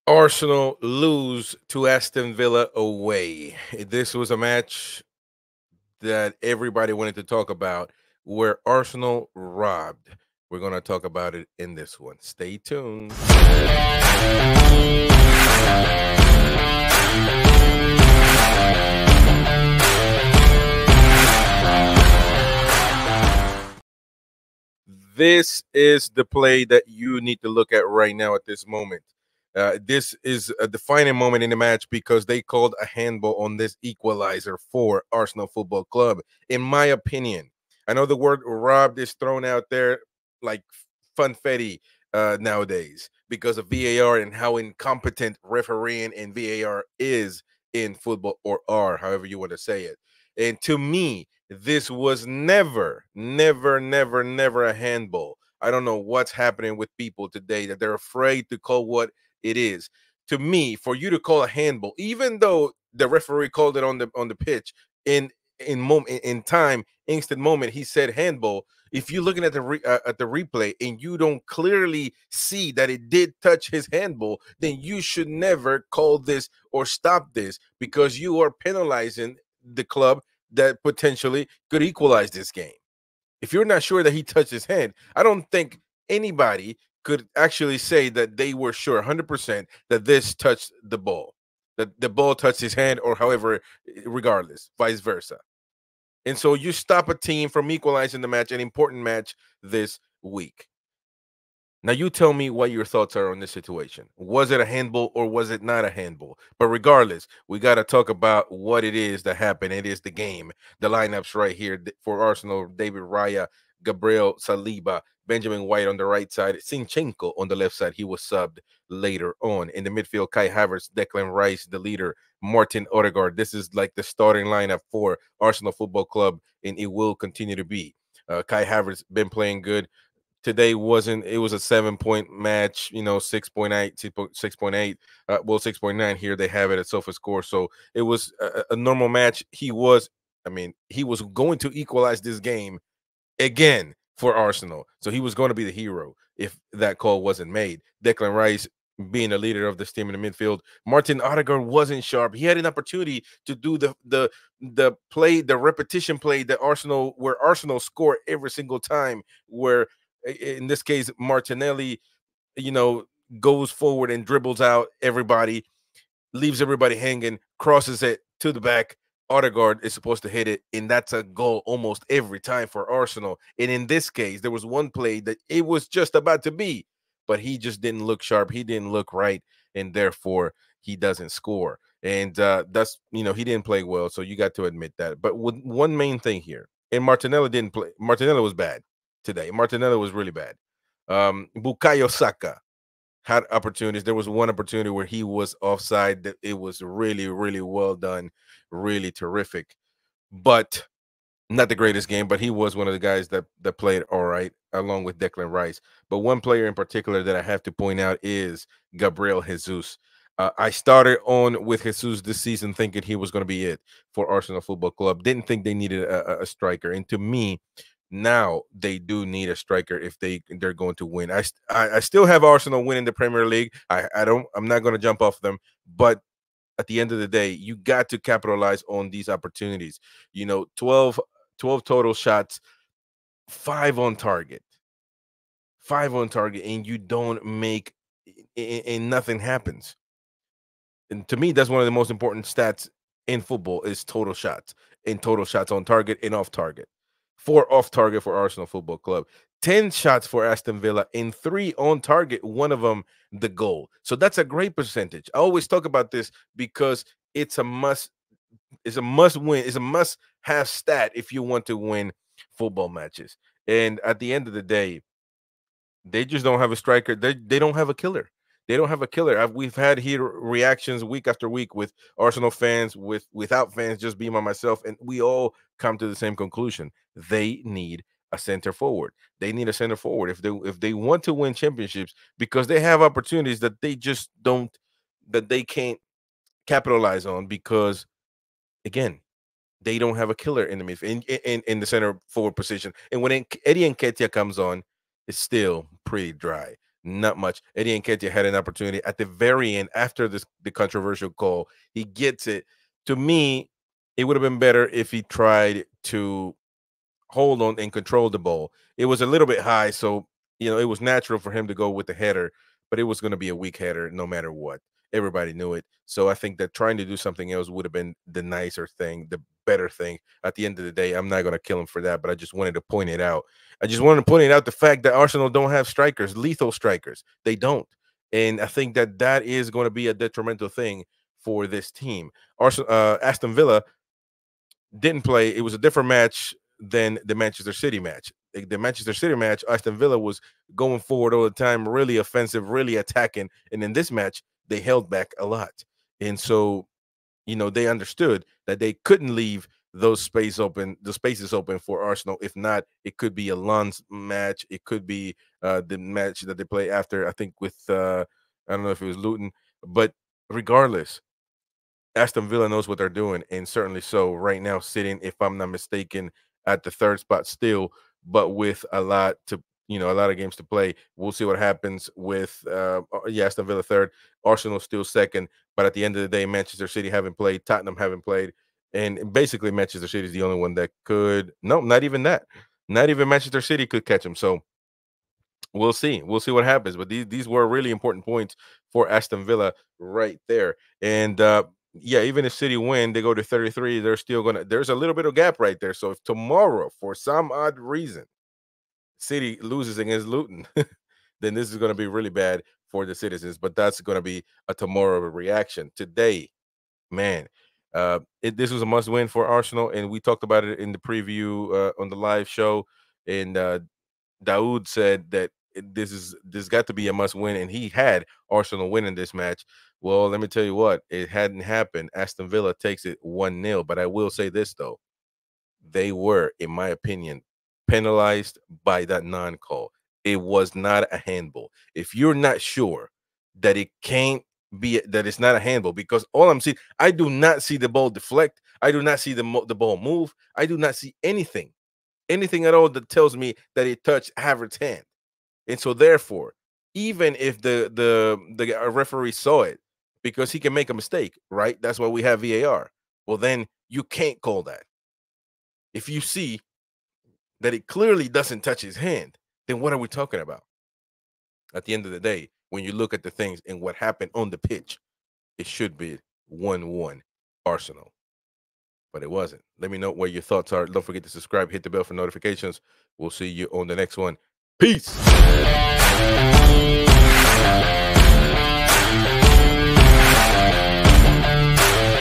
Arsenal lose to Aston Villa away. This was a match that everybody wanted to talk about where Arsenal robbed. We're going to talk about it in this one. Stay tuned. This is the play that you need to look at right now at this moment. This is a defining moment in the match because they called a handball on this equalizer for Arsenal Football Club. In my opinion, I know the word robbed is thrown out there like funfetti nowadays because of VAR and how incompetent refereeing and VAR is in football, or are, however you want to say it. And to me, this was never a handball. I don't know what's happening with people today that they're afraid to call what it is. To me, for you to call a handball, even though the referee called it on the pitch in moment in time, instant moment, he said handball. If you're looking at the replay and you don't clearly see that it did touch his handball, then you should never call this or stop this because you are penalizing the club that potentially could equalize this game. If you're not sure that he touched his hand, I don't think anybody could actually say that they were sure 100% that this touched the ball, that the ball touched his hand, or however, regardless, vice versa. And so you stop a team from equalizing the match, an important match this week. Now you tell me what your thoughts are on this situation. Was it a handball or was it not a handball? But regardless, we got to talk about what it is that happened. It is the game. The lineups right here for Arsenal: David Raya, Gabriel Saliba, Benjamin White on the right side, Sinchenko on the left side. He was subbed later on. In the midfield, Kai Havertz, Declan Rice, the leader, Martin Odegaard. This is like the starting lineup for Arsenal Football Club, and it will continue to be. Kai Havertz been playing good. Today wasn't, it was a 7-point match, 6.8, 6.8, well, 6.9 here. They have it at Sofa Score. So it was a normal match. He was going to equalize this game again for Arsenal. So he was going to be the hero if that call wasn't made. Declan Rice being the leader of this team in the midfield. Martin Odegaard wasn't sharp. He had an opportunity to do the play, the repetition play that where Arsenal score every single time, where in this case Martinelli, you know, goes forward and dribbles out everybody, leaves everybody hanging, crosses it to the back. Odegaard is supposed to hit it, and that's a goal almost every time for Arsenal. And in this case, there was one play that it was just about to be, but he just didn't look sharp. He didn't look right, and therefore he doesn't score. And that's, he didn't play well, so you got to admit that. But with one main thing here, and Martinelli didn't play. Martinelli was bad today. Martinelli was really bad. Bukayo Saka had opportunities. There was one opportunity where he was offside. That it was really well done, really terrific, but not the greatest game. But he was one of the guys that played all right, along with Declan Rice. But one player in particular that I have to point out is Gabriel Jesus. I started on with Jesus this season thinking he was going to be it for Arsenal Football Club. Didn't think they needed a striker, and to me, now they do need a striker if they're going to win. I still have Arsenal winning the Premier League. I'm not going to jump off them, but at the end of the day, you got to capitalize on these opportunities. 12 total shots, 5 on target. 5 on target, and you don't make, and nothing happens. And to me, that's one of the most important stats in football is total shots, and total shots on target and off target. 4 off target for Arsenal Football Club, 10 shots for Aston Villa, and 3 on target, one of them the goal. So that's a great percentage. I always talk about this because it's a must win, it's a must have stat if you want to win football matches. And at the end of the day, they just don't have a striker. They don't have a killer. They don't have a killer. We've had here reactions week after week with Arsenal fans, without fans, just being by myself, and we all come to the same conclusion. They need a center forward. They need a center forward if they want to win championships, because they have opportunities that they can't capitalize on because, again, they don't have a killer in the midfield, in the center forward position. And when Eddie Nketiah comes on, it's still pretty dry. Not much. Eddie Nketiah had an opportunity at the very end after the controversial call. He gets it. To me, it would have been better if he tried to hold on and control the ball. It was a little bit high, so it was natural for him to go with the header, but it was going to be a weak header no matter what. Everybody knew it. So I think that trying to do something else would have been the nicer thing, the better thing. At the end of the day, I'm not going to kill him for that, but I just wanted to point it out. I just wanted to point it out the fact that Arsenal don't have strikers, lethal strikers. They don't. And I think that that is going to be a detrimental thing for this team. Aston Villa didn't play. It was a different match than the Manchester City match. The Manchester City match, Aston Villa was going forward all the time, really offensive, really attacking. And in this match, they held back a lot. And so, they understood that they couldn't leave the spaces open for Arsenal. If not, it could be a Lens match. It could be the match that they play after, I think, with I don't know if it was Luton. But regardless, Aston Villa knows what they're doing, and certainly so right now, sitting, if I'm not mistaken, at the third spot still, but with a lot of games to play. We'll see what happens with Aston Villa third, Arsenal still second, but at the end of the day, Manchester City haven't played, Tottenham haven't played, and basically Manchester City is the only one that could. No, not even that. Not even Manchester City could catch them. So we'll see. We'll see what happens. But these were really important points for Aston Villa right there. And yeah, even if City win, they go to 33. There's a little bit of gap right there. So if tomorrow, for some odd reason, City loses against Luton, then this is going to be really bad for the citizens. But that's going to be a tomorrow reaction. Today, man, this was a must win for Arsenal, and we talked about it in the preview on the live show. And Daoud said that this got to be a must win, and he had Arsenal winning this match. Well, let me tell you what, it hadn't happened. Aston Villa takes it 1-0, but I will say this though, they were, in my opinion, penalized by that non-call. It was not a handball. If you're not sure that it can't be, that it's not a handball, because all I'm seeing, I do not see the ball deflect. I do not see the ball move. I do not see anything at all that tells me that it touched Havertz's hand. And so therefore, even if the referee saw it, because he can make a mistake, right? That's why we have VAR. Well, then you can't call that. If you see that it clearly doesn't touch his hand, then what are we talking about? At the end of the day, when you look at the things and what happened on the pitch, it should be 1-1 Arsenal. But it wasn't. Let me know what your thoughts are. Don't forget to subscribe, hit the bell for notifications. We'll see you on the next one. Peace.